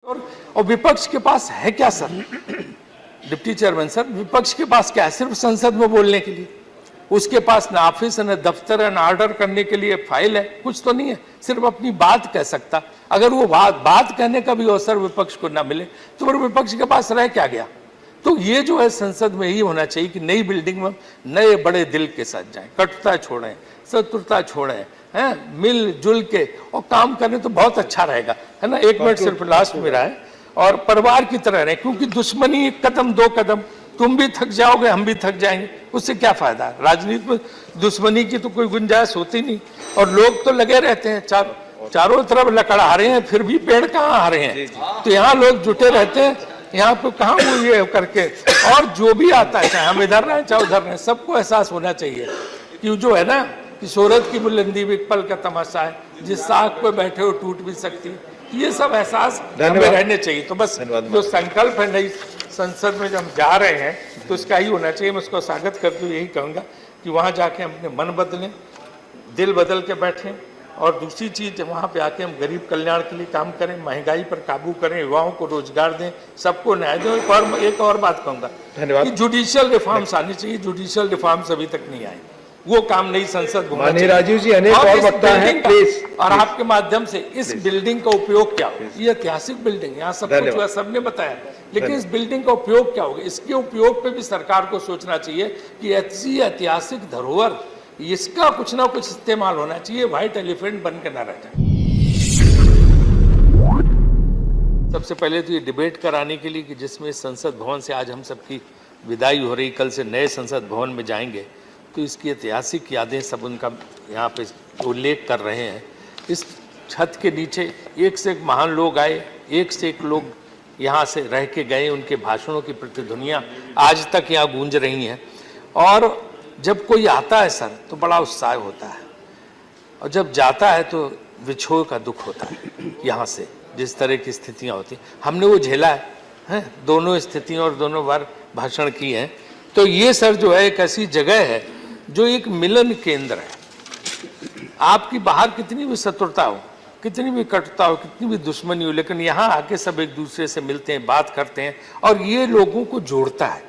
और विपक्ष के पास है क्या सर? डिप्टी चेयरमैन सर, विपक्ष के पास क्या है? सिर्फ संसद में बोलने के लिए। उसके पास ना ऑफिस है, ना दफ्तर है, ना ऑर्डर करने के लिए फाइल है, कुछ तो नहीं है। सिर्फ अपनी बात कह सकता। अगर वो बात कहने का भी अवसर विपक्ष को ना मिले तो फिर विपक्ष के पास रह क्या गया? तो ये जो है संसद में ही होना चाहिए कि नई बिल्डिंग में नए बड़े दिल के साथ जाएं, कटुता छोड़ें, शत्रुता छोड़ें, हैं, मिलजुल के और काम करें तो बहुत अच्छा रहेगा, है ना। 1 मिनट सिर्फ लास्ट मेरा है। और परिवार की तरह रहे, क्योंकि दुश्मनी 1 कदम 2 कदम, तुम भी थक जाओगे, हम भी थक जाएंगे, उससे क्या फायदा? राजनीति में दुश्मनी की तो कोई गुंजाइश होती नहीं। और लोग तो लगे रहते हैं चारों तरफ लकड़ा रहे हैं, फिर भी पेड़ कहाँ आ रहे हैं? तो यहाँ लोग जुटे रहते हैं, यहाँ पे कहाँ वो ये करके। और जो भी आता है, चाहे हम इधर रहें चाहे उधर रहें, सबको एहसास होना चाहिए कि जो है ना कि शोहरत की बुलंदी भी एक पल का तमाशा है, जिस साख पे बैठे हो टूट भी सकती है। ये सब एहसास हमें रहने चाहिए। तो बस जो संकल्प है नई संसद में जब हम जा रहे हैं तो इसका ही होना चाहिए। मैं उसको स्वागत करते हुए यही कहूँगा कि वहाँ जाके हम अपने मन बदलें, दिल बदल के बैठें। और दूसरी चीज़, वहाँ पे आके हम गरीब कल्याण के लिए काम करें, महंगाई पर काबू करें, युवाओं को रोजगार दें, सबको न्याय दें। एक और बात कहूँगा कि जुडिशियल रिफॉर्म्स आनी चाहिए। जुडिशियल रिफॉर्म्स अभी तक नहीं आए, वो काम नई संसद होना चाहिए। राजीव जी, अनेक और वक्ता हैं, प्लीज। और आपके माध्यम से इस बिल्डिंग का उपयोग क्या होगा? ये ऐतिहासिक बिल्डिंग, यहाँ सब कुछ हुआ, सबने बताया, लेकिन इस बिल्डिंग का उपयोग क्या होगा? इसके उपयोग पे भी सरकार को सोचना चाहिए कि ऐसी ऐतिहासिक धरोहर, इसका कुछ ना कुछ इस्तेमाल होना चाहिए, व्हाइट एलिफेंट बन के ना रह जाए। सबसे पहले तो ये डिबेट कराने के लिए कि जिसमें संसद भवन से आज हम सबकी विदाई हो रही, कल से नए संसद भवन में जाएंगे, तो इसकी ऐतिहासिक यादें सब उनका यहाँ पे उल्लेख कर रहे हैं। इस छत के नीचे एक से एक महान लोग आए, एक से एक लोग यहाँ से रह के गए, उनके भाषणों की प्रतिध्वनियाँ आज तक यहाँ गूंज रही हैं। और जब कोई आता है सर तो बड़ा उत्साह होता है, और जब जाता है तो विछोह का दुख होता है। यहाँ से जिस तरह की स्थितियाँ होती, हमने वो झेला है, दोनों स्थितियों और दोनों बार भाषण किए हैं। तो ये सर जो है एक ऐसी जगह है जो एक मिलन केंद्र है। आपकी बाहर कितनी भी शत्रुता हो, कितनी भी कटुता हो, कितनी भी दुश्मनी हो, लेकिन यहाँ आके सब एक दूसरे से मिलते हैं, बात करते हैं, और ये लोगों को जोड़ता है।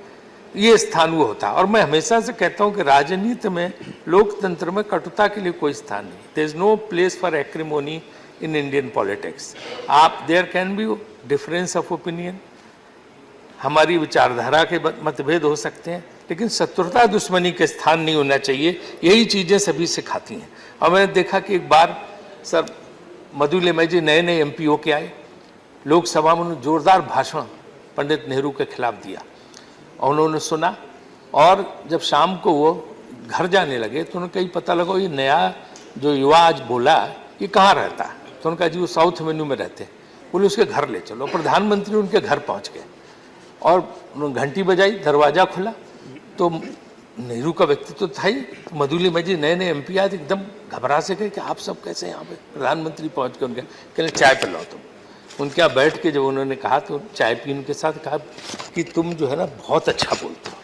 ये स्थान वो होता है। और मैं हमेशा से कहता हूँ कि राजनीति में, लोकतंत्र में कटुता के लिए कोई स्थान नहीं। There is no place for acrimony in Indian politics. आप there can be difference of opinion, हमारी विचारधारा के मतभेद हो सकते हैं, लेकिन शत्रुता दुश्मनी के स्थान नहीं होना चाहिए। यही चीज़ें सभी सिखाती हैं। और मैंने देखा कि एक बार सर मधु लिमय जी नए MP होके आए, लोकसभा में उन्होंने जोरदार भाषण पंडित नेहरू के खिलाफ दिया, और उन्होंने सुना। और जब शाम को वो घर जाने लगे तो उन्हें कहीं पता लगा ये नया जो युवा आज बोला ये कहाँ रहता है। तो उन्होंने कहा जी वो साउथ मेन्यू में रहते हैं। बोले उसके घर ले चलो। प्रधानमंत्री उनके घर पहुँच गए और उन्होंने घंटी बजाई, दरवाज़ा खुला तो नेहरू का व्यक्तित्व था ही। तो मधु लिमय जी नए MP आए, एकदम घबरा से गए कि आप सब कैसे यहाँ पे? प्रधानमंत्री पहुँच के उनके कहने चाय पिलाओ तुम। उनके यहाँ बैठ के जब उन्होंने कहा तो चाय पी, उनके साथ कहा कि तुम जो है ना बहुत अच्छा बोलते हो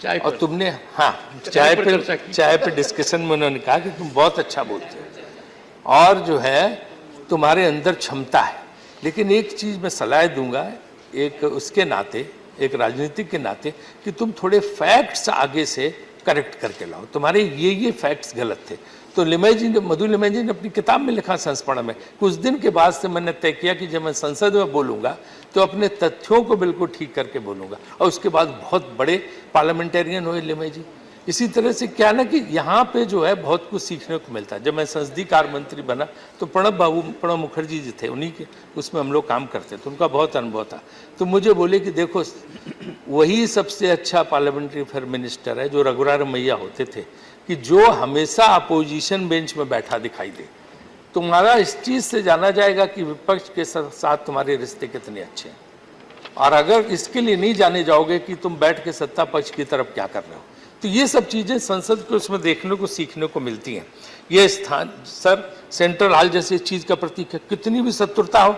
चाय, और तुमने हाँ चाय पे डिस्कशन में उन्होंने कहा कि तुम बहुत अच्छा बोलते हो और जो है तुम्हारे अंदर क्षमता है। लेकिन एक चीज़ मैं सलाह दूंगा एक उसके नाते, एक राजनीतिक के नाते, कि तुम थोड़े फैक्ट्स आगे से करेक्ट करके लाओ, तुम्हारे ये फैक्ट्स गलत थे। तो मधु लिमय जी ने अपनी किताब में लिखा संस्मरण में, कुछ दिन के बाद से मैंने तय किया कि जब मैं संसद में बोलूँगा तो अपने तथ्यों को बिल्कुल ठीक करके बोलूँगा। और उसके बाद बहुत बड़े पार्लियामेंटेरियन हुए लिमय जी। इसी तरह से क्या ना कि यहाँ पे जो है बहुत कुछ सीखने को मिलता है। जब मैं संसदीय कार्य मंत्री बना तो प्रणब मुखर्जी जी थे, उन्हीं के उसमें हम लोग काम करते तो उनका बहुत अनुभव था। तो मुझे बोले कि देखो वही सबसे अच्छा पार्लियामेंट्री अफेयर मिनिस्टर है जो रघुराम मैया होते थे, कि जो हमेशा अपोजिशन बेंच में बैठा दिखाई दे। तुम्हारा इस चीज़ से जाना जाएगा कि विपक्ष के साथ तुम्हारे रिश्ते कितने अच्छे हैं। और अगर इसके लिए नहीं जाने जाओगे कि तुम बैठ के सत्ता पक्ष की तरफ क्या कर रहे हो, तो ये सब चीज़ें संसद को उसमें देखने को सीखने को मिलती हैं। ये स्थान सर सेंट्रल हॉल जैसी चीज़ का प्रतीक है। कितनी भी शत्रुता हो,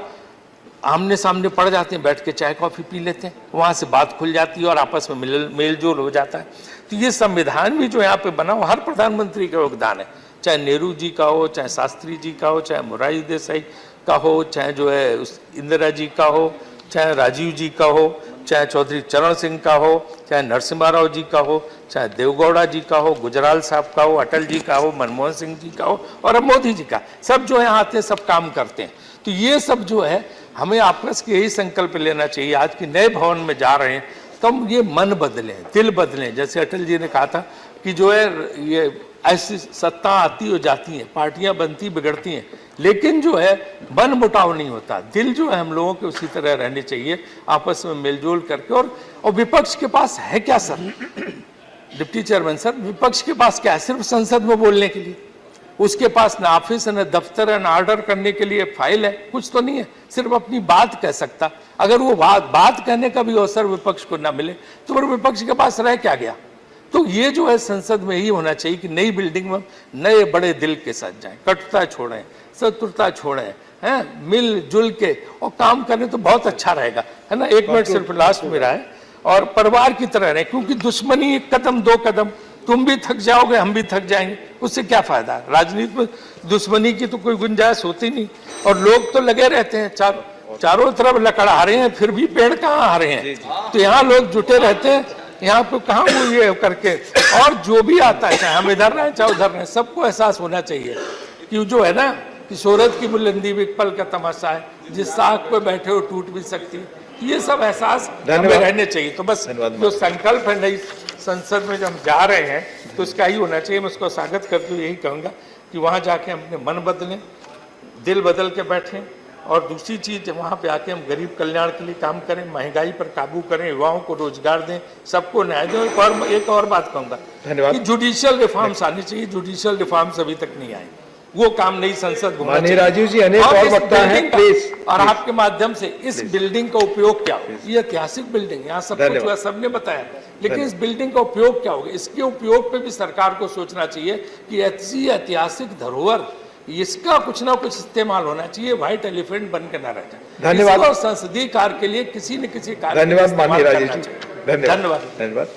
आमने सामने पड़ जाते हैं, बैठ के चाय कॉफ़ी पी लेते हैं, वहाँ से बात खुल जाती है और आपस में मेल जोल हो जाता है। तो ये संविधान भी जो यहाँ पे बना वो हर प्रधानमंत्री का योगदान है, चाहे नेहरू जी का हो, चाहे शास्त्री जी का हो, चाहे मोरारजी देसाई, का हो, चाहे जो है उस इंदिरा जी का हो, चाहे राजीव जी का हो, चाहे चौधरी चरण सिंह का हो, चाहे नरसिम्हा राव जी का हो, चाहे देवगौड़ा जी का हो, गुजराल साहब का हो, अटल जी का हो, मनमोहन सिंह जी का हो और अब मोदी जी का, सब जो है आते हैं, सब काम करते हैं। तो ये सब जो है हमें आपस के यही संकल्प लेना चाहिए। आज की नए भवन में जा रहे हैं तो हम ये मन बदलें, दिल बदलें। जैसे अटल जी ने कहा था कि जो है ये ऐसी सत्ता आती हो जाती हैं, पार्टियां बनती बिगड़ती हैं, लेकिन जो है मन मुटाव नहीं होता। दिल जो है हम लोगों के उसी तरह रहने चाहिए, आपस में मिलजुल करके। और विपक्ष के पास है क्या सर? डिप्टी चेयरमैन सर, विपक्ष के पास क्या है? सिर्फ संसद में बोलने के लिए। उसके पास न ऑफिस है, न दफ्तर है, न ऑर्डर करने के लिए फाइल है, कुछ तो नहीं है। सिर्फ अपनी बात कह सकता। अगर वो बात कहने का भी अवसर विपक्ष को ना मिले तो फिर विपक्ष के पास रह क्या गया? तो ये जो है संसद में ही होना चाहिए कि नई बिल्डिंग में नए बड़े दिल के साथ जाएं, कटुता छोड़ें, शत्रुता छोड़ें, हैं, मिलजुल के और काम करें तो बहुत अच्छा रहेगा, है ना। 1 मिनट सिर्फ लास्ट मेरा है। और परिवार की तरह रहें, क्योंकि दुश्मनी 1 कदम 2 कदम, तुम भी थक जाओगे, हम भी थक जाएंगे, उससे क्या फायदा? राजनीति में दुश्मनी की तो कोई गुंजाइश होती नहीं। और लोग तो लगे रहते हैं, चारों तरफ लकड़ा रहे हैं, फिर भी पेड़ कहाँ आ रहे हैं? तो यहाँ लोग जुटे रहते हैं, यहाँ पे कहाँ वो ये करके। और जो भी आता है, चाहे हम इधर रहें चाहे उधर रहें, सबको एहसास होना चाहिए कि जो है ना कि शोहरत की बुलंदी भी एक पल का तमाशा है, जिस साख पे बैठे हो टूट भी सकती है। ये सब एहसास हमें रहने चाहिए। तो बस जो संकल्प है नई संसद में जब हम जा रहे हैं तो इसका ही होना चाहिए। मैं उसको स्वागत करते हुए यही कहूँगा कि वहाँ जाके हम अपने मन बदलें, दिल बदल के बैठें। और दूसरी चीज़, वहाँ पे आके हम गरीब कल्याण के लिए काम करें, महंगाई पर काबू करें, युवाओं को रोजगार दें, सबको न्याय दें। एक और बात कहूँगा कि जुडिशियल रिफॉर्म्स आनी चाहिए। जुडिशियल रिफॉर्म्स अभी तक नहीं आए, वो काम नई संसद होना चाहिए। राजीव जी, अनेक और वक्ता हैं, प्लीज। और आपके माध्यम से इस बिल्डिंग का उपयोग क्या हो? ये ऐतिहासिक बिल्डिंग, यहाँ सब कुछ हुआ, सबने बताया, लेकिन इस बिल्डिंग का उपयोग क्या होगा? इसके उपयोग पे भी सरकार को सोचना चाहिए कि ऐसी ऐतिहासिक धरोहर, इसका कुछ ना कुछ इस्तेमाल होना चाहिए। व्हाइट एलिफेंट बन के ना रह जाए। धन्यवाद। संसदीय कार्य के लिए किसी न किसी कार्य धन्यवाद माननीय राजीव जी, धन्यवाद। धन्यवाद।